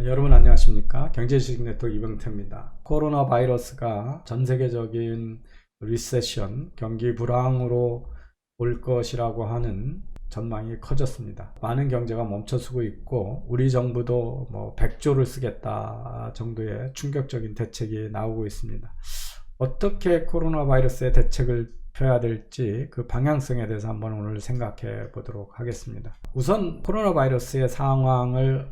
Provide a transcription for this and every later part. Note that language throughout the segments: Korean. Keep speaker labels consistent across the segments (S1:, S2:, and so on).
S1: 여러분 안녕하십니까? 경제지식 네트워크 이병태입니다. 코로나 바이러스가 전 세계적인 리세션, 경기 불황으로 올 것이라고 하는 전망이 커졌습니다. 많은 경제가 멈춰서고 있고 우리 정부도 100조를 쓰겠다 정도의 충격적인 대책이 나오고 있습니다. 어떻게 코로나 바이러스의 대책을 펴야 될지 그 방향성에 대해서 한번 오늘 생각해 보도록 하겠습니다. 우선 코로나 바이러스의 상황을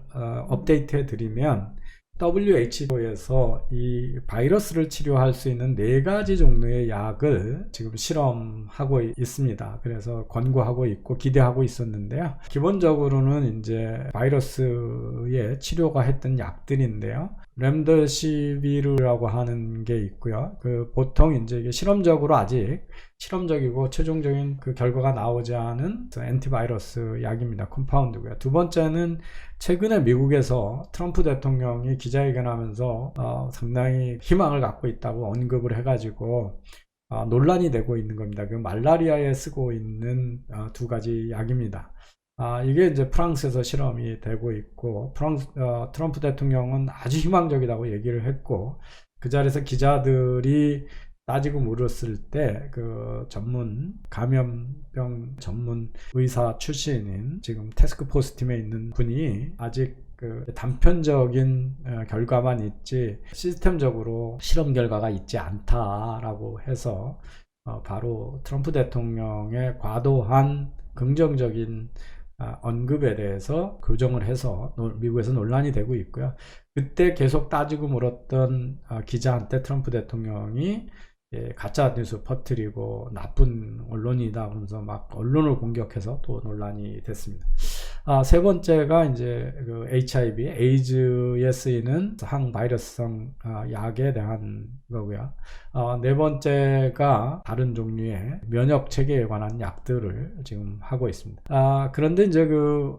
S1: 업데이트해 드리면 WHO에서 이 바이러스를 치료할 수 있는 4가지 종류의 약을 지금 실험하고 있습니다. 그래서 권고하고 있고 기대하고 있었는데요. 기본적으로는 이제 바이러스의 치료가 했던 약들인데요. 렘데시비르라고 하는 게 있고요. 보통 이제 이게 실험적으로 아직 실험적이고 최종적인 결과가 나오지 않은 엔티바이러스 약입니다. 컴파운드고요. 두 번째는 최근에 미국에서 트럼프 대통령이 기자회견하면서 상당히 희망을 갖고 있다고 언급을 해가지고 논란이 되고 있는 겁니다. 말라리아에 쓰고 있는 2가지 약입니다. 이게 이제 프랑스에서 실험이 되고 있고 트럼프 대통령은 아주 희망적이라고 얘기를 했고 그 자리에서 기자들이 따지고 물었을 때 감염병 전문 의사 출신인 지금 태스크포스 팀에 있는 분이 아직 단편적인 결과만 있지 시스템적으로 실험 결과가 있지 않다라고 해서 바로 트럼프 대통령의 과도한 긍정적인 언급에 대해서 교정을 해서 미국에서 논란이 되고 있고요. 그때 계속 따지고 물었던 기자한테 트럼프 대통령이 가짜 뉴스 퍼뜨리고 나쁜 언론이다 그러면서 막 언론을 공격해서 또 논란이 됐습니다. 세 번째가 이제 HIV, 에이즈에 쓰이는 항바이러스성 약에 대한 거고요. 네 번째가 다른 종류의 면역 체계에 관한 약들을 지금 하고 있습니다. 그런데 이제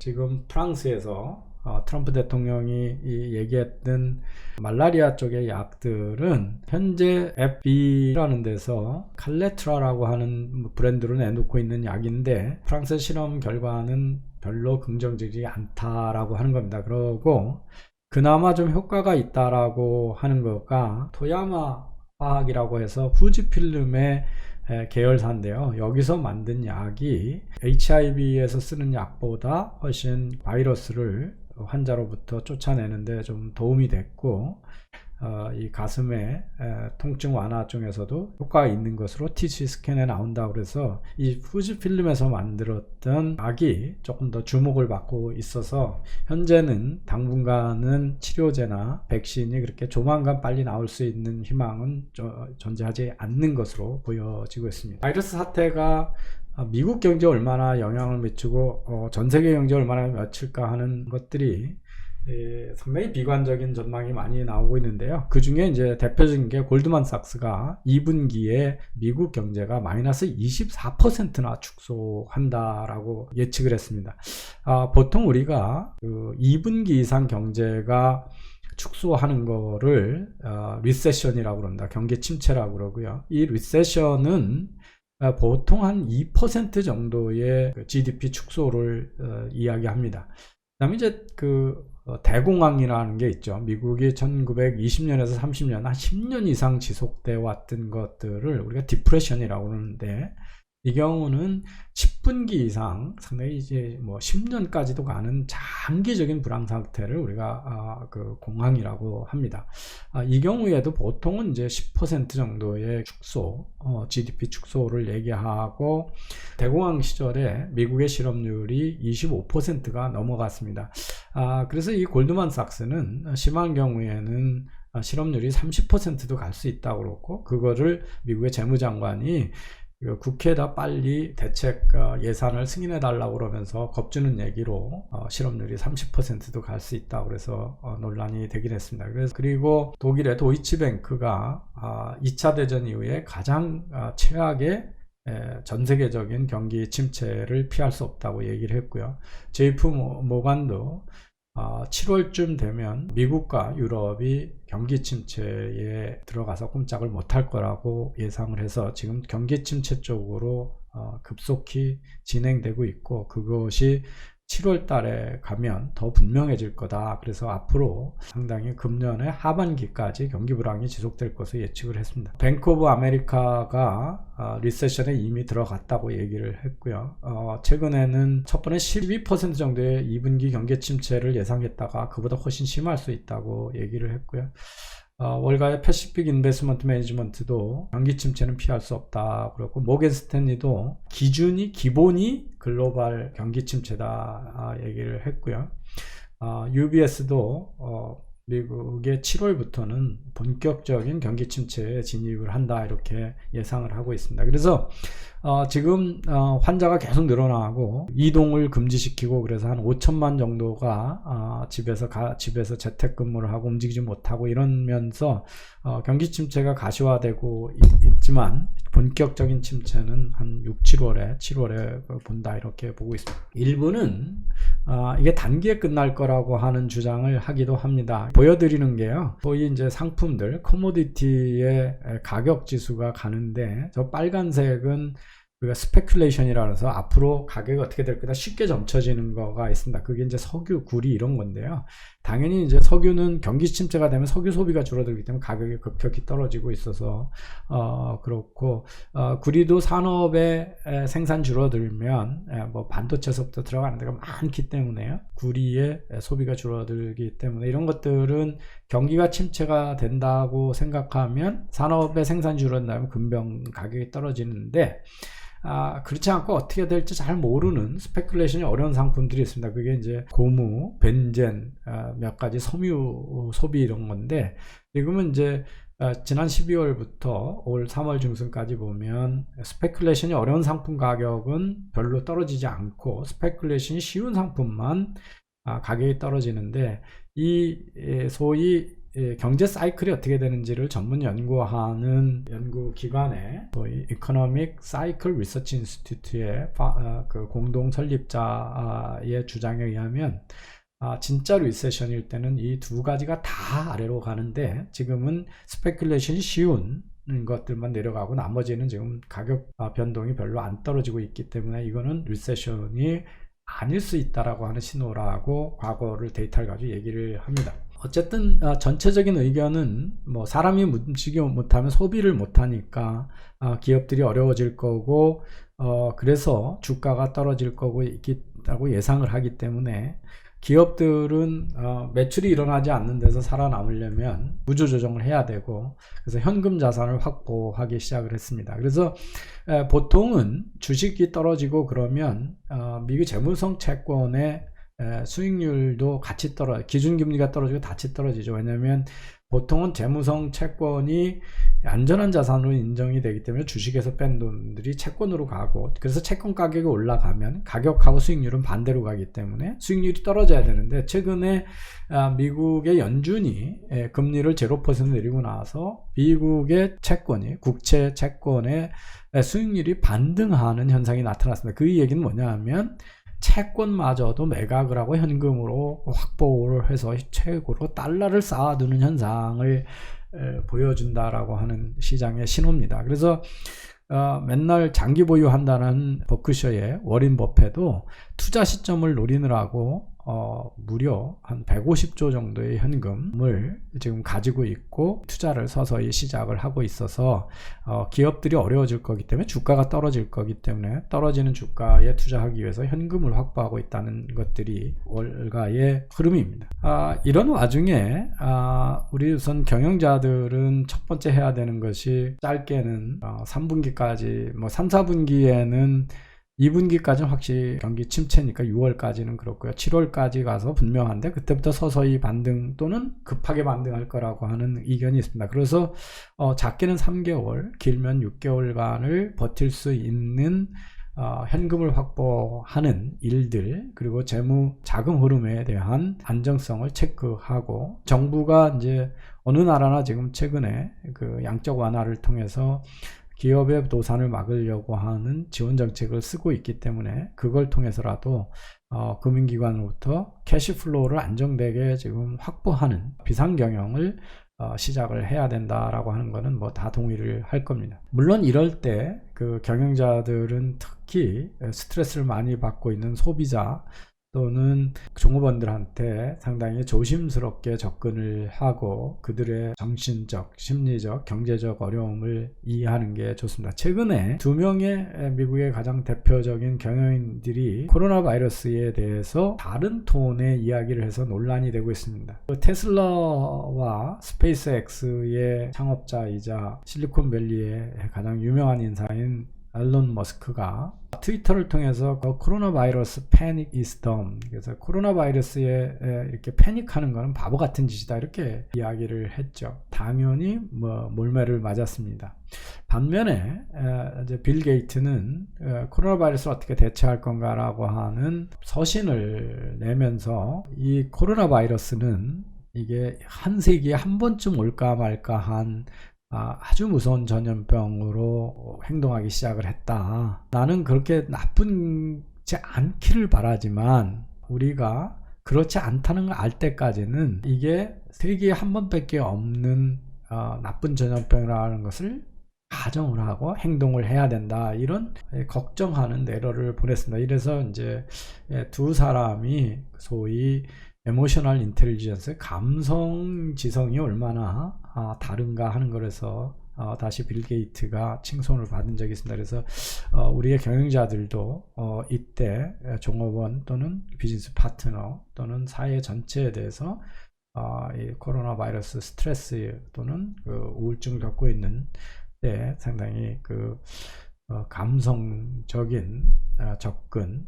S1: 지금 프랑스에서 트럼프 대통령이 얘기했던 말라리아 쪽의 약들은 현재 FB라는 데서 칼레트라라고 하는 브랜드로 내놓고 있는 약인데 프랑스 실험 결과는 별로 긍정적이지 않다라고 하는 겁니다. 그러고 그나마 좀 효과가 있다라고 하는 거가 토야마 화학이라고 해서 후지필름의 계열사인데요. 여기서 만든 약이 HIV에서 쓰는 약보다 훨씬 바이러스를 환자로부터 쫓아내는데 좀 도움이 됐고 이 가슴의 통증 완화 쪽에서도 효과가 있는 것으로 TC 스캔에 나온다고 그래서 이 후지필름에서 만들었던 약이 조금 더 주목을 받고 있어서 현재는 당분간은 치료제나 백신이 그렇게 조만간 빨리 나올 수 있는 희망은 존재하지 않는 것으로 보여지고 있습니다. 바이러스 사태가 미국 경제에 얼마나 영향을 미치고 전 세계 경제에 얼마나 미칠까 하는 것들이 상당히 비관적인 전망이 많이 나오고 있는데요. 그 중에 이제 대표적인 게 골드만삭스가 2분기에 미국 경제가 마이너스 24%나 축소한다라고 예측을 했습니다. 보통 우리가 2분기 이상 경제가 축소하는 거를 리세션이라고 그럽니다. 경기 침체라고 그러고요. 이 리세션은 보통 한 2% 정도의 GDP 축소를 이야기합니다. 그다음에 이제 대공황이라는 게 있죠. 미국이 1920년에서 30년, 한 10년 이상 지속돼 왔던 것들을 우리가 디프레션이라고 그러는데 이 경우는 10분기 이상 상당히 이제 10년까지도 가는 장기적인 불황 상태를 우리가 공황이라고 합니다. 이 경우에도 보통은 이제 10% 정도의 축소, GDP 축소를 얘기하고 대공황 시절에 미국의 실업률이 25%가 넘어갔습니다. 그래서 이 골드만삭스는 심한 경우에는 실업률이 30%도 갈 수 있다고 그렇고 그거를 미국의 재무장관이 국회에다 빨리 대책 예산을 승인해 달라고 그러면서 겁주는 얘기로 실업률이 30%도 갈 수 있다고 그래서 논란이 되긴 했습니다. 그리고 독일의 도이치뱅크가 2차 대전 이후에 가장 최악의 전 세계적인 경기 침체를 피할 수 없다고 얘기를 했고요. JP 모간도 7월쯤 되면 미국과 유럽이 경기 침체에 들어가서 꼼짝을 못할 거라고 예상을 해서 지금 경기 침체 쪽으로 급속히 진행되고 있고 그것이 7월 달에 가면 더 분명해질 거다. 그래서 앞으로 상당히 금년의 하반기까지 경기 불황이 지속될 것을 예측을 했습니다. 뱅크 오브 아메리카가 리세션에 이미 들어갔다고 얘기를 했고요. 최근에는 첫 번에 12% 정도의 2분기 경기 침체를 예상했다가 그보다 훨씬 심할 수 있다고 얘기를 했고요. 월가의 패시픽 인베스먼트 매니지먼트도 경기 침체는 피할 수 없다 그렇고, 모건 스탠리도 기본이 글로벌 경기 침체다 얘기를 했고요. UBS도 미국의 7월부터는 본격적인 경기 침체에 진입을 한다 이렇게 예상을 하고 있습니다. 그래서 지금 환자가 계속 늘어나고 이동을 금지시키고, 그래서 한 5천만 정도가 집에서 재택근무를 하고 움직이지 못하고 이러면서 경기 침체가 가시화되고 있지만 본격적인 침체는 한 7월에 본다 이렇게 보고 있습니다. 일부는 이게 단기에 끝날 거라고 하는 주장을 하기도 합니다. 보여드리는 게요, 소위 이제 상품들 커모디티의 가격 지수가 가는데, 저 빨간색은 우리가 스페큘레이션이라 해서 앞으로 가격이 어떻게 될 거다 쉽게 점쳐지는 거가 있습니다. 그게 이제 석유, 구리 이런 건데요. 당연히 이제 석유는 경기 침체가 되면 석유 소비가 줄어들기 때문에 가격이 급격히 떨어지고 있어서 그렇고, 구리도 산업의 생산 줄어들면 뭐 반도체에서부터 들어가는 데가 많기 때문에요. 구리의 소비가 줄어들기 때문에 이런 것들은 경기가 침체가 된다고 생각하면 산업의 생산 줄어든다면 금병 가격이 떨어지는데, 그렇지 않고 어떻게 될지 잘 모르는 스페큘레이션이 어려운 상품들이 있습니다. 그게 이제 고무, 벤젠, 몇 가지 섬유 소비 이런 건데, 지금은 이제 지난 12월부터 올 3월 중순까지 보면 스페큘레이션이 어려운 상품 가격은 별로 떨어지지 않고, 스페큘레이션이 쉬운 상품만 가격이 떨어지는데, 이 소위 경제 사이클이 어떻게 되는지를 전문 연구하는 연구기관의 소위 Economic Cycle Research Institute의 그 공동 설립자의 주장에 의하면 진짜 리세션일 때는 이 두 가지가 다 아래로 가는데, 지금은 스페큘레이션이 쉬운 것들만 내려가고 나머지는 지금 가격 변동이 별로 안 떨어지고 있기 때문에 이거는 리세션이 아닐 수 있다라고 하는 신호라고 과거를 데이터를 가지고 얘기를 합니다. 어쨌든 전체적인 의견은 뭐 사람이 움직이지 못하면 소비를 못하니까 기업들이 어려워질 거고, 그래서 주가가 떨어질 거고 있다고 예상을 하기 때문에 기업들은 매출이 일어나지 않는 데서 살아남으려면 구조조정을 해야 되고, 그래서 현금 자산을 확보하기 시작을 했습니다. 그래서 보통은 주식이 떨어지고 그러면 미국 재무성 채권의 수익률도 같이 기준금리가 떨어지고 같이 떨어지죠. 왜냐하면 보통은 재무성 채권이 안전한 자산으로 인정이 되기 때문에 주식에서 뺀 돈들이 채권으로 가고, 그래서 채권 가격이 올라가면 가격하고 수익률은 반대로 가기 때문에 수익률이 떨어져야 되는데, 최근에 미국의 연준이 금리를 0% 내리고 나서 미국의 채권이 국채 채권의 수익률이 반등하는 현상이 나타났습니다. 그 얘기는 뭐냐 하면 채권마저도 매각을 하고 현금으로 확보를 해서 최고로 달러를 쌓아두는 현상을 보여준다라고 하는 시장의 신호입니다. 그래서 맨날 장기 보유한다는 버크셔의 워린 버핏도 투자 시점을 노리느라고 무려 한 150조 정도의 현금을 지금 가지고 있고 투자를 서서히 시작을 하고 있어서 기업들이 어려워질 거기 때문에 주가가 떨어질 거기 때문에 떨어지는 주가에 투자하기 위해서 현금을 확보하고 있다는 것들이 월가의 흐름입니다. 이런 와중에 우리 우선 경영자들은 첫 번째 해야 되는 것이 짧게는 3분기까지 3, 4분기에는 2분기까지는 확실히 경기 침체니까 6월까지는 그렇고요. 7월까지 가서 분명한데 그때부터 서서히 반등 또는 급하게 반등할 거라고 하는 의견이 있습니다. 그래서 작게는 3개월, 길면 6개월간을 버틸 수 있는 현금을 확보하는 일들, 그리고 재무 자금 흐름에 대한 안정성을 체크하고, 정부가 이제 어느 나라나 지금 최근에 그 양적 완화를 통해서 기업의 도산을 막으려고 하는 지원 정책을 쓰고 있기 때문에 그걸 통해서라도 금융기관으로부터 캐시플로우를 안정되게 지금 확보하는 비상경영을 시작을 해야 된다라고 하는 거는 뭐 다 동의를 할 겁니다. 물론 이럴 때 그 경영자들은 특히 스트레스를 많이 받고 있는 소비자, 또는 종업원들한테 상당히 조심스럽게 접근을 하고 그들의 정신적, 심리적, 경제적 어려움을 이해하는 게 좋습니다. 최근에 2명의 미국의 가장 대표적인 경영인들이 코로나 바이러스에 대해서 다른 톤의 이야기를 해서 논란이 되고 있습니다. 테슬라와 스페이스X의 창업자이자 실리콘밸리의 가장 유명한 인사인 앨런 머스크가 트위터를 통해서 코로나 바이러스 패닉 is dumb, 그래서 코로나 바이러스에 이렇게 패닉하는 것은 바보 같은 짓이다, 이렇게 이야기를 했죠. 당연히 몰매를 맞았습니다. 반면에 이제 빌 게이츠는 코로나 바이러스를 어떻게 대처할 건가라고 하는 서신을 내면서 이 코로나 바이러스는 이게 한 세기에 한 번쯤 올까 말까 한 아주 무서운 전염병으로 행동하기 시작을 했다. 나는 그렇게 나쁘지 않기를 바라지만 우리가 그렇지 않다는 걸 알 때까지는 이게 세기에 한 번밖에 없는 나쁜 전염병이라는 것을 가정을 하고 행동을 해야 된다, 이런 걱정하는 내러를 보냈습니다. 이래서 이제 두 사람이 소위 에모셔널 인텔리전스, 감성 지성이 얼마나 다른가 하는 거라서 다시 빌 게이츠가 칭송을 받은 적이 있습니다. 그래서 우리의 경영자들도 이때 종업원 또는 비즈니스 파트너 또는 사회 전체에 대해서 이 코로나 바이러스 스트레스 또는 그 우울증을 겪고 있는 때 상당히 감성적인 접근,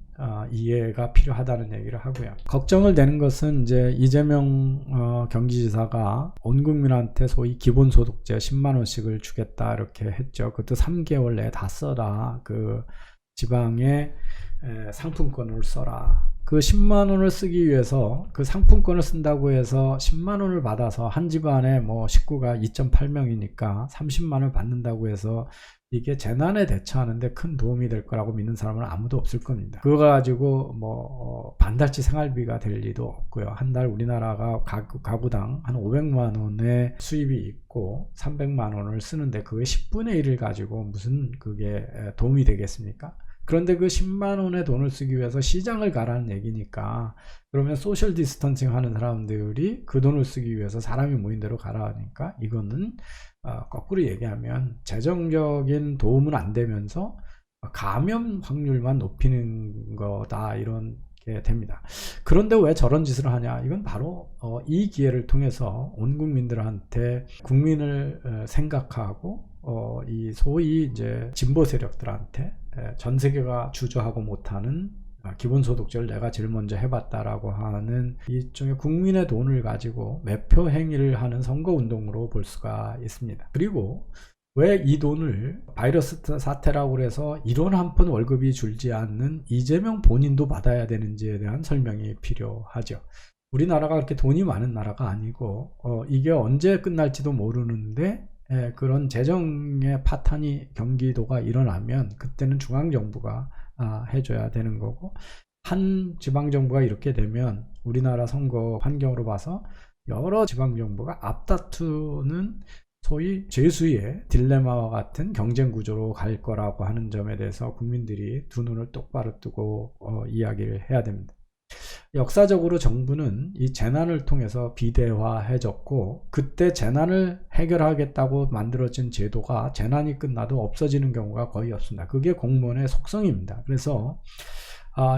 S1: 이해가 필요하다는 얘기를 하고요. 걱정을 되는 것은 이제 이재명 경기지사가 온 국민한테 소위 기본소득세 10만원씩을 주겠다 이렇게 했죠. 그것도 3개월 내에 다 써라. 그 지방에 상품권을 써라. 그 10만원을 쓰기 위해서 그 상품권을 쓴다고 해서 10만원을 받아서 한 집안에 식구가 2.8명이니까 30만원을 받는다고 해서 이게 재난에 대처하는데 큰 도움이 될 거라고 믿는 사람은 아무도 없을 겁니다. 그거 가지고 반달치 생활비가 될 리도 없고요. 한 달 우리나라가 가구당 한 500만 원의 수입이 있고 300만 원을 쓰는데 그게 10분의 1을 가지고 무슨 그게 도움이 되겠습니까? 그런데 그 10만 원의 돈을 쓰기 위해서 시장을 가라는 얘기니까, 그러면 소셜 디스턴싱 하는 사람들이 그 돈을 쓰기 위해서 사람이 모인 대로 가라 하니까 이거는 거꾸로 얘기하면 재정적인 도움은 안 되면서 감염 확률만 높이는 거다, 이런 게 됩니다. 그런데 왜 저런 짓을 하냐? 이건 바로 이 기회를 통해서 온 국민들한테 국민을 생각하고 이 소위 이제 진보 세력들한테 전 세계가 주저하고 못하는 기본소득제를 내가 제일 먼저 해봤다라고 하는 일종의 국민의 돈을 가지고 매표 행위를 하는 선거운동으로 볼 수가 있습니다. 그리고 왜 이 돈을 바이러스 사태라고 해서 1원 한 푼 월급이 줄지 않는 이재명 본인도 받아야 되는지에 대한 설명이 필요하죠. 우리나라가 그렇게 돈이 많은 나라가 아니고 이게 언제 끝날지도 모르는데 그런 재정의 파탄이 경기도가 일어나면 그때는 중앙정부가 해줘야 되는 거고, 한 지방정부가 이렇게 되면 우리나라 선거 환경으로 봐서 여러 지방정부가 앞다투는 소위 죄수의 딜레마와 같은 경쟁 구조로 갈 거라고 하는 점에 대해서 국민들이 두 눈을 똑바로 뜨고 이야기를 해야 됩니다. 역사적으로 정부는 이 재난을 통해서 비대화해졌고, 그때 재난을 해결하겠다고 만들어진 제도가 재난이 끝나도 없어지는 경우가 거의 없습니다. 그게 공무원의 속성입니다. 그래서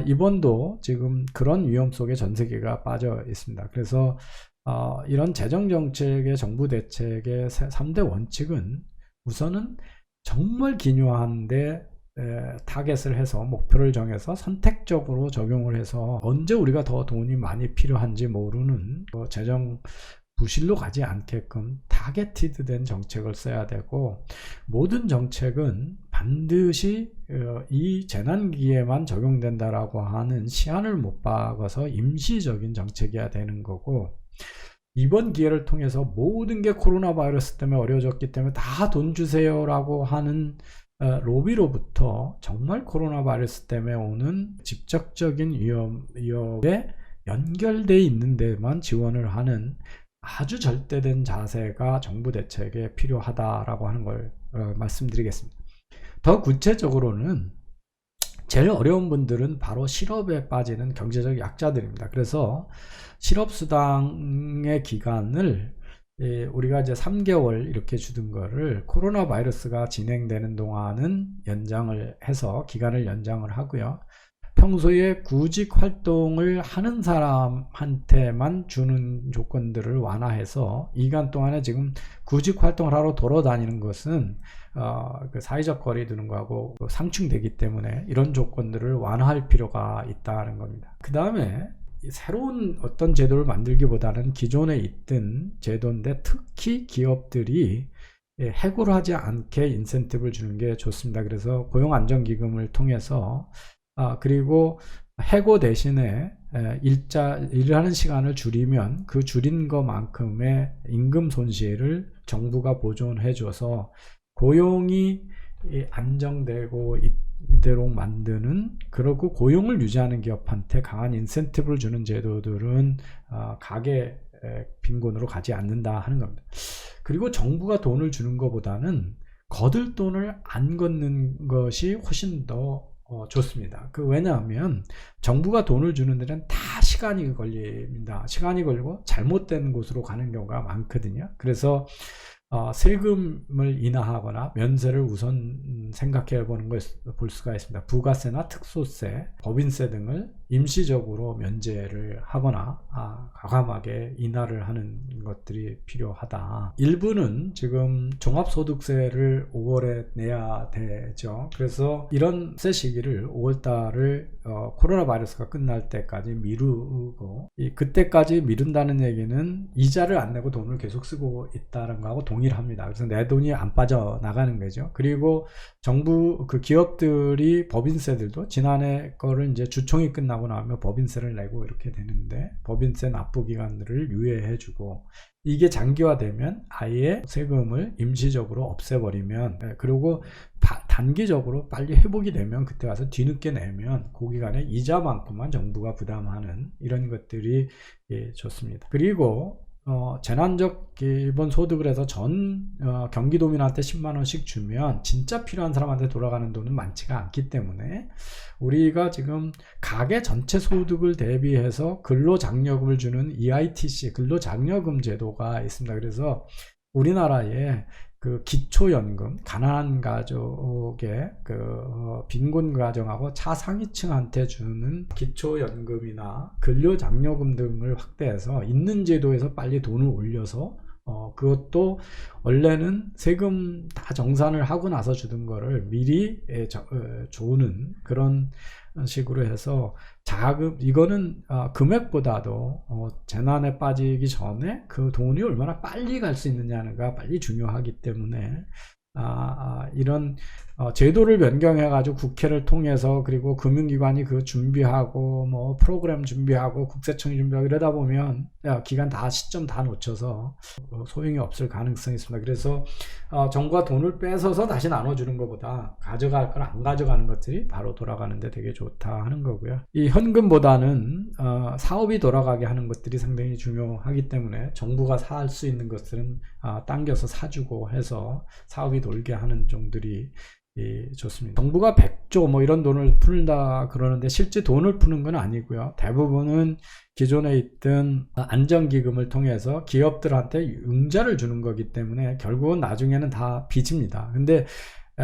S1: 이번도 지금 그런 위험 속에 전 세계가 빠져 있습니다. 그래서 이런 재정정책의 정부 대책의 3대 원칙은 우선은 정말 기묘한데 타겟을 해서 목표를 정해서 선택적으로 적용을 해서 언제 우리가 더 돈이 많이 필요한지 모르는 재정 부실로 가지 않게끔 타겟티드된 정책을 써야 되고, 모든 정책은 반드시 이 재난기에만 적용된다라고 하는 시한을 못 박아서 임시적인 정책이어야 되는 거고, 이번 기회를 통해서 모든 게 코로나 바이러스 때문에 어려워졌기 때문에 다 돈 주세요라고 하는 로비로부터 정말 코로나 바이러스 때문에 오는 직접적인 위협에 연결되어 있는 데만 지원을 하는 아주 절대된 자세가 정부 대책에 필요하다라고 하는 걸 말씀드리겠습니다. 더 구체적으로는 제일 어려운 분들은 바로 실업에 빠지는 경제적 약자들입니다. 그래서 실업수당의 기간을 우리가 이제 3개월 이렇게 주던 거를 코로나 바이러스가 진행되는 동안은 연장을 해서 기간을 연장을 하고요. 평소에 구직 활동을 하는 사람한테만 주는 조건들을 완화해서 이 기간 동안에 지금 구직 활동을 하러 돌아다니는 것은 그 사회적 거리 두는 거하고 상충되기 때문에 이런 조건들을 완화할 필요가 있다는 겁니다. 그 다음에 새로운 어떤 제도를 만들기보다는 기존에 있던 제도인데 특히 기업들이 해고를 하지 않게 인센티브를 주는 게 좋습니다. 그래서 고용안정기금을 통해서 그리고 해고 대신에 일을 하는 시간을 줄이면 그 줄인 것만큼의 임금 손실을 정부가 보존해 줘서 고용이 안정되고 이대로 만드는, 그리고 고용을 유지하는 기업한테 강한 인센티브를 주는 제도들은 가계 빈곤으로 가지 않는다 하는 겁니다. 그리고 정부가 돈을 주는 것보다는 거둘 돈을 안 걷는 것이 훨씬 더 좋습니다. 왜냐하면 정부가 돈을 주는 데는 다 시간이 걸립니다. 시간이 걸리고 잘못된 곳으로 가는 경우가 많거든요. 그래서 세금을 인하하거나 면세를 우선 생각해 보는 걸 볼 수가 있습니다. 부가세나 특소세, 법인세 등을 임시적으로 면제를 하거나 과감하게 인하를 하는 것들이 필요하다. 일부는 지금 종합소득세를 5월에 내야 되죠. 그래서 이런 세 시기를 5월달을 코로나 바이러스가 끝날 때까지 미루고, 그때까지 미룬다는 얘기는 이자를 안 내고 돈을 계속 쓰고 있다는 거하고 동일합니다. 그래서 내 돈이 안 빠져나가는 거죠. 그리고 정부 기업들이 법인세들도 지난해 거를 이제 주총이 끝나고 나면 법인세를 내고 이렇게 되는데, 법인세 납부 기간들을 유예해주고, 이게 장기화되면 아예 세금을 임시적으로 없애버리면, 그리고 단기적으로 빨리 회복이 되면 그때 와서 뒤늦게 내면 그 기간에 이자만큼만 정부가 부담하는 이런 것들이 좋습니다. 그리고 재난적 기본 소득을 해서 전 경기도민한테 10만원씩 주면 진짜 필요한 사람한테 돌아가는 돈은 많지가 않기 때문에 우리가 지금 가계 전체 소득을 대비해서 근로장려금을 주는 EITC 근로장려금 제도가 있습니다. 그래서 우리나라에 기초연금, 가난한 가족의 빈곤 가정하고 차상위층한테 주는 기초연금이나 근로장려금 등을 확대해서 있는 제도에서 빨리 돈을 올려서 그것도 원래는 세금 다 정산을 하고 나서 주던 거를 미리 주는 그런 식으로 해서 자금, 이거는 금액보다도 재난에 빠지기 전에 그 돈이 얼마나 빨리 갈 수 있느냐가 빨리 중요하기 때문에 이런 제도를 변경해 가지고 국회를 통해서, 그리고 금융기관이 준비하고 뭐 프로그램 준비하고 국세청이 준비하고 이러다 보면 기간 다 시점 다 놓쳐서 소용이 없을 가능성이 있습니다. 그래서 정부가 돈을 뺏어서 다시 나눠주는 것보다 가져갈 걸 안 가져가는 것들이 바로 돌아가는데 되게 좋다 하는 거고요. 이 현금보다는 사업이 돌아가게 하는 것들이 상당히 중요하기 때문에 정부가 살 수 있는 것들은 당겨서 사주고 해서 사업이 돌게 하는 종들이 좋습니다. 정부가 100조 뭐 이런 돈을 푼다 그러는데 실제 돈을 푸는 건 아니고요. 대부분은 기존에 있던 안정기금을 통해서 기업들한테 융자를 주는 거기 때문에 결국은 나중에는 다 빚입니다. 근데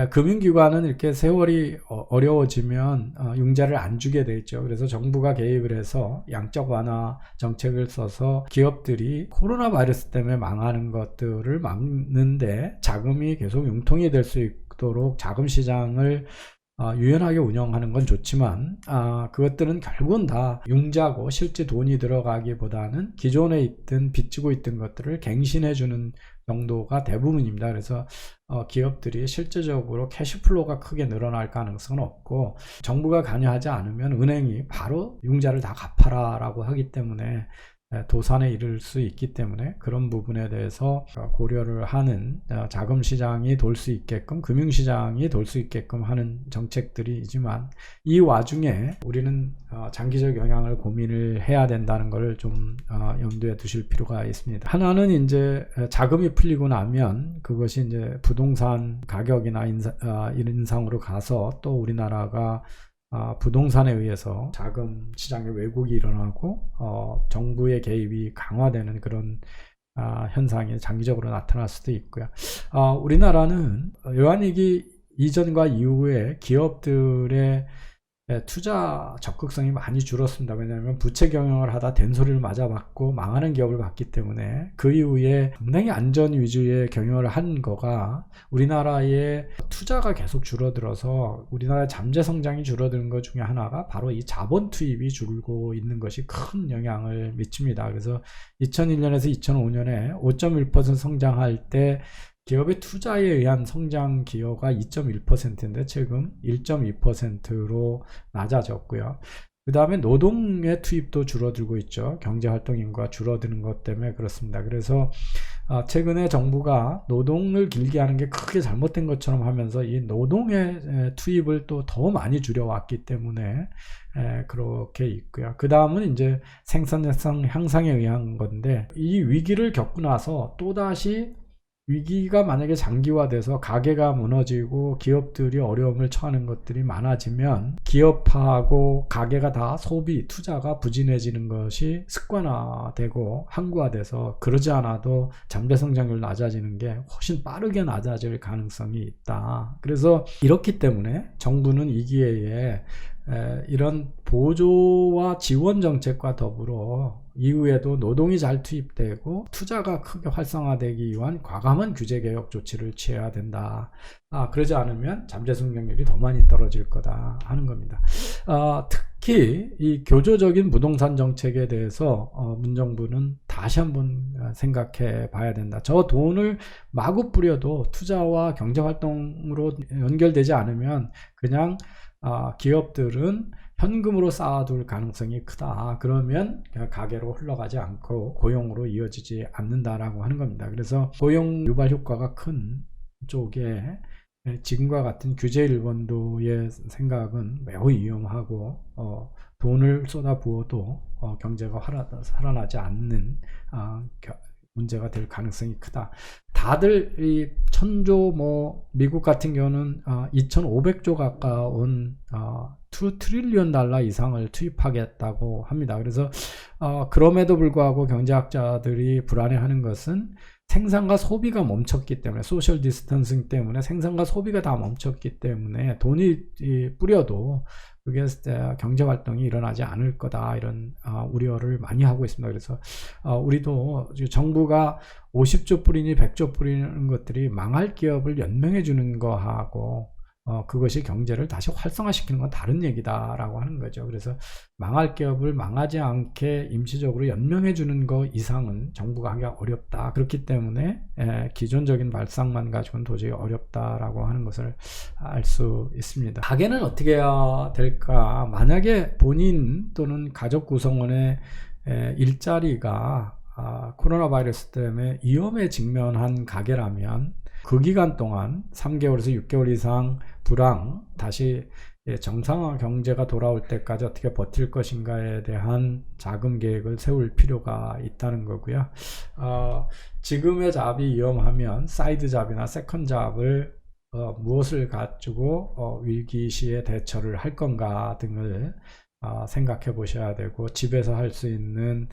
S1: 금융기관은 이렇게 세월이 어려워지면 융자를 안 주게 돼 있죠. 그래서 정부가 개입을 해서 양적 완화 정책을 써서 기업들이 코로나 바이러스 때문에 망하는 것들을 막는데 자금이 계속 융통이 될 수 있도록 자금 시장을 유연하게 운영하는 건 좋지만 그것들은 결국은 다 융자고 실제 돈이 들어가기보다는 기존에 있던 빚지고 있던 것들을 갱신해 주는 정도가 대부분입니다. 그래서 기업들이 실제적으로 캐시플로우가 크게 늘어날 가능성은 없고, 정부가 관여하지 않으면 은행이 바로 융자를 다 갚아라 라고 하기 때문에 도산에 이를 수 있기 때문에 그런 부분에 대해서 고려를 하는, 자금시장이 돌 수 있게끔, 금융시장이 돌 수 있게끔 하는 정책들이지만, 이 와중에 우리는 장기적 영향을 고민을 해야 된다는 것을 좀 염두에 두실 필요가 있습니다. 하나는 이제 자금이 풀리고 나면 그것이 이제 부동산 가격이나 인상으로 가서 또 우리나라가 부동산에 의해서 자금 시장에 왜곡이 일어나고 정부의 개입이 강화되는 그런 현상이 장기적으로 나타날 수도 있고요. 우리나라는 외환위기 이전과 이후에 기업들의 투자 적극성이 많이 줄었습니다. 왜냐하면 부채 경영을 하다 된소리를 맞아봤고 망하는 기업을 봤기 때문에 그 이후에 상당히 안전 위주의 경영을 한 거가 우리나라의 투자가 계속 줄어들어서 우리나라의 잠재 성장이 줄어드는 것 중에 하나가 바로 이 자본 투입이 줄고 있는 것이 큰 영향을 미칩니다. 그래서 2001년에서 2005년에 5.1% 성장할 때 기업의 투자에 의한 성장 기여가 2.1%인데 지금 1.2%로 낮아졌고요. 그 다음에 노동의 투입도 줄어들고 있죠. 경제활동 인구가 줄어드는 것 때문에 그렇습니다. 그래서 최근에 정부가 노동을 길게 하는 게 크게 잘못된 것처럼 하면서 이 노동의 투입을 또 더 많이 줄여왔기 때문에 그렇게 있고요. 그 다음은 이제 생산성 향상에 의한 건데 이 위기를 겪고 나서 또다시 위기가 만약에 장기화돼서 가계가 무너지고 기업들이 어려움을 처하는 것들이 많아지면 기업하고 가계가 다 소비, 투자가 부진해지는 것이 습관화되고 항구화돼서 그러지 않아도 잠재 성장률 낮아지는 게 훨씬 빠르게 낮아질 가능성이 있다. 그래서 이렇기 때문에 정부는 이 기회에 이런 보조와 지원 정책과 더불어 이후에도 노동이 잘 투입되고 투자가 크게 활성화되기 위한 과감한 규제 개혁 조치를 취해야 된다. 그러지 않으면 잠재 성장률이 더 많이 떨어질 거다 하는 겁니다. 특히 이 교조적인 부동산 정책에 대해서 문정부는 다시 한번 생각해 봐야 된다. 저 돈을 마구 뿌려도 투자와 경제활동으로 연결되지 않으면 그냥 기업들은 현금으로 쌓아둘 가능성이 크다. 그러면 가계로 흘러가지 않고 고용으로 이어지지 않는다라고 하는 겁니다. 그래서 고용 유발 효과가 큰 쪽에 지금과 같은 규제 일본도의 생각은 매우 위험하고 돈을 쏟아부어도 경제가 살아나지 않는 문제가 될 가능성이 크다. 다들 이 천조 미국 같은 경우는 2,500조 가까운 2 트릴리언 달러 이상을 투입하겠다고 합니다. 그래서 그럼에도 불구하고 경제학자들이 불안해하는 것은 생산과 소비가 멈췄기 때문에 소셜 디스턴싱 때문에 생산과 소비가 다 멈췄기 때문에 돈이 뿌려도 그게 경제활동이 일어나지 않을 거다 이런 우려를 많이 하고 있습니다. 그래서 우리도 정부가 50조 뿌리니 100조 뿌리는 것들이 망할 기업을 연명해 주는 거하고 그것이 경제를 다시 활성화시키는 건 다른 얘기다라고 하는 거죠. 그래서 망할 기업을 망하지 않게 임시적으로 연명해 주는 거 이상은 정부가 하기가 어렵다. 그렇기 때문에 기존적인 발상만 가지고는 도저히 어렵다라고 하는 것을 알 수 있습니다. 가계는 어떻게 해야 될까? 만약에 본인 또는 가족 구성원의 일자리가 코로나 바이러스 때문에 위험에 직면한 가계라면 그 기간 동안 3개월에서 6개월 이상 불황, 다시 정상화 경제가 돌아올 때까지 어떻게 버틸 것인가에 대한 자금 계획을 세울 필요가 있다는 거고요. 지금의 잡이 위험하면 사이드 잡이나 세컨 잡을 무엇을 가지고 위기 시에 대처를 할 건가 등을 생각해 보셔야 되고, 집에서 할 수 있는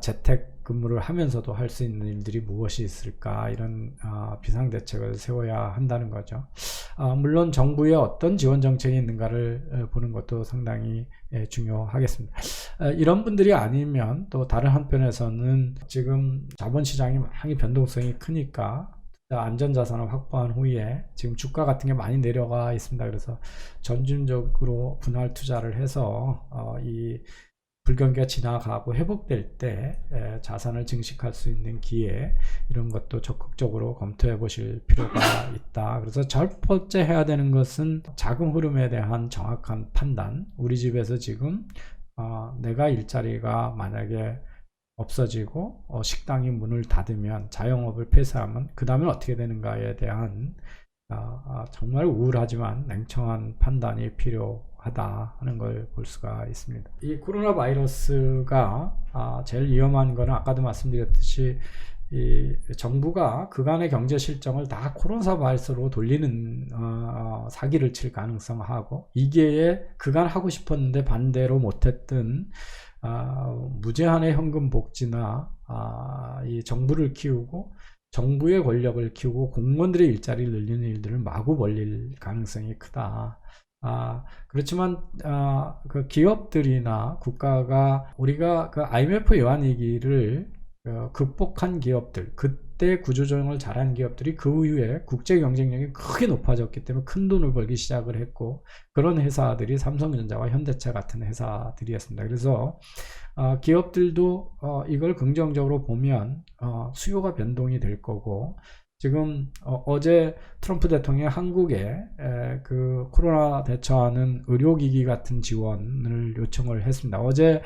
S1: 재택 근무를 하면서도 할 수 있는 일들이 무엇이 있을까, 이런 비상대책을 세워야 한다는 거죠. 물론 정부의 어떤 지원 정책이 있는가를 보는 것도 상당히 중요하겠습니다. 이런 분들이 아니면 또 다른 한편에서는 지금 자본시장이 많이 변동성이 크니까 안전자산을 확보한 후에 지금 주가 같은 게 많이 내려가 있습니다. 그래서 점진적으로 분할 투자를 해서 이 불경기가 지나가고 회복될 때 자산을 증식할 수 있는 기회, 이런 것도 적극적으로 검토해 보실 필요가 있다. 그래서 첫 번째 해야 되는 것은 자금 흐름에 대한 정확한 판단. 우리 집에서 지금 내가 일자리가 만약에 없어지고 식당이 문을 닫으면, 자영업을 폐쇄하면 그 다음에 어떻게 되는가에 대한 정말 우울하지만 냉정한 판단이 필요하다 하는 걸 볼 수가 있습니다. 이 코로나 바이러스가 제일 위험한 거는 아까도 말씀드렸듯이 이 정부가 그간의 경제 실정을 다 코로나 바이러스로 돌리는 사기를 칠 가능성하고, 이게 그간 하고 싶었는데 반대로 못했던 무제한의 현금 복지나 이 정부를 키우고 정부의 권력을 키우고 공무원들의 일자리를 늘리는 일들을 마구 벌릴 가능성이 크다. 그렇지만 그 기업들이나 국가가, 우리가 그 IMF 외환위기를 극복한 기업들, 그때 구조조정을 잘한 기업들이 그 이후에 국제 경쟁력이 크게 높아졌기 때문에 큰 돈을 벌기 시작을 했고, 그런 회사들이 삼성전자와 현대차 같은 회사들이었습니다. 그래서 기업들도 이걸 긍정적으로 보면 수요가 변동이 될 거고, 지금 어제 트럼프 대통령이 한국에 그 코로나 대처하는 의료기기 같은 지원을 요청을 했습니다. 어제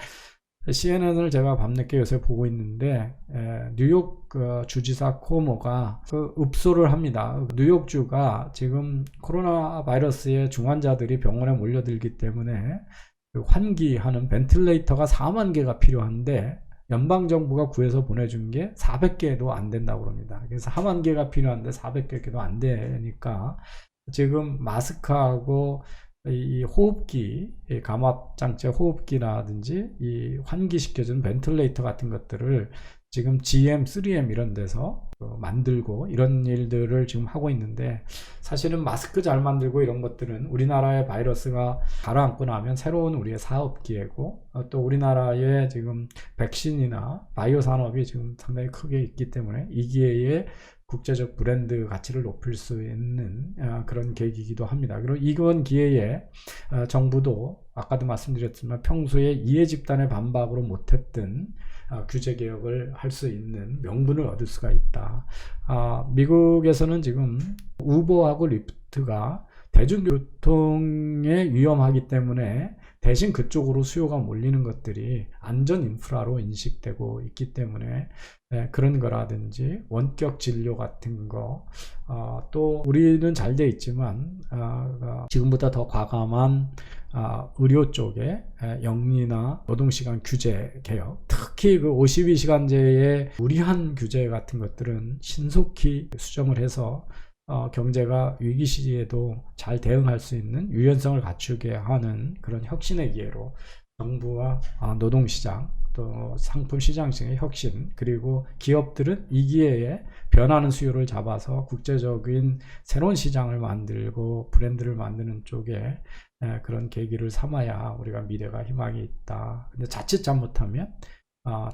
S1: CNN을 제가 밤늦게 요새 보고 있는데, 뉴욕 주지사 코모가 그 읍소를 합니다. 뉴욕주가 지금 코로나 바이러스의 중환자들이 병원에 몰려들기 때문에 그 환기하는 벤틸레이터가 4만 개가 필요한데 연방정부가 구해서 보내준 게 400개도 안 된다고 합니다. 그래서 4만 개가 필요한데 400개도 안 되니까 지금 마스크하고 이 호흡기, 감압장치 호흡기라든지 이 환기시켜주는 벤틸레이터 같은 것들을 지금 GM, 3M 이런 데서 만들고 이런 일들을 지금 하고 있는데, 사실은 마스크 잘 만들고 이런 것들은 우리나라의 바이러스가 가라앉고 나면 새로운 우리의 사업 기회고, 또 우리나라의 지금 백신이나 바이오 산업이 지금 상당히 크게 있기 때문에 이 기회에 국제적 브랜드 가치를 높일 수 있는 그런 계기이기도 합니다. 그리고 이번 기회에 정부도 아까도 말씀드렸지만 평소에 이해 집단의 반박으로 못했던 규제 개혁을 할 수 있는 명분을 얻을 수가 있다. 미국에서는 지금 우버하고 리프트가 대중교통에 위험하기 때문에 대신 그쪽으로 수요가 몰리는 것들이 안전 인프라로 인식되고 있기 때문에 그런 거라든지 원격 진료 같은 거, 또 우리는 잘 돼 있지만 지금보다 더 과감한 의료 쪽에 영리나 노동시간 규제 개혁, 특히 그 52시간제의 무리한 규제 같은 것들은 신속히 수정을 해서 경제가 위기 시기에도 잘 대응할 수 있는 유연성을 갖추게 하는 그런 혁신의 기회로 정부와 노동시장, 또 상품시장의 혁신, 그리고 기업들은 이 기회에 변하는 수요를 잡아서 국제적인 새로운 시장을 만들고 브랜드를 만드는 쪽에 그런 계기를 삼아야 우리가 미래가 희망이 있다. 근데 자칫 잘못하면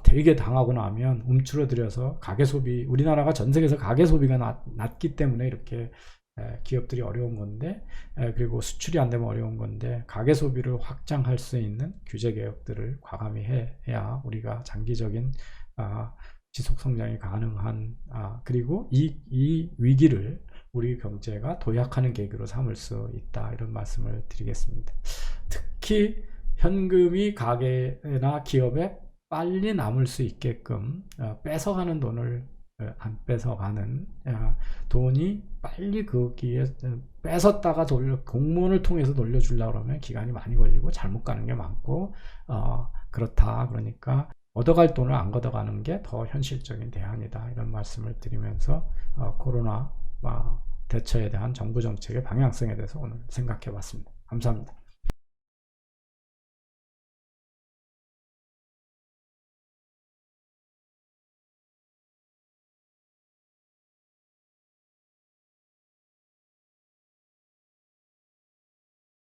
S1: 되게 당하고 나면 움츠러들여서 가계소비, 우리나라가 전 세계에서 가계소비가 낮기 때문에 이렇게 기업들이 어려운 건데, 그리고 수출이 안 되면 어려운 건데, 가계소비를 확장할 수 있는 규제 개혁들을 과감히 해야 우리가 장기적인 지속성장이 가능한, 그리고 이 위기를 우리 경제가 도약하는 계기로 삼을 수 있다, 이런 말씀을 드리겠습니다. 특히 현금이 가게나 기업에 빨리 남을 수 있게끔 뺏어가는 돈을 안 뺏어가는, 돈이 빨리 거기에 뺏었다가 공무원을 통해서 돌려주려고 하면 기간이 많이 걸리고 잘못 가는 게 많고, 그렇다. 그러니까 얻어갈 돈을 안 걷어가는 게 더 현실적인 대안이다, 이런 말씀을 드리면서 코로나 대처에 대한 정부 정책의 방향성에 대해서 오늘 생각해 봤습니다. 감사합니다.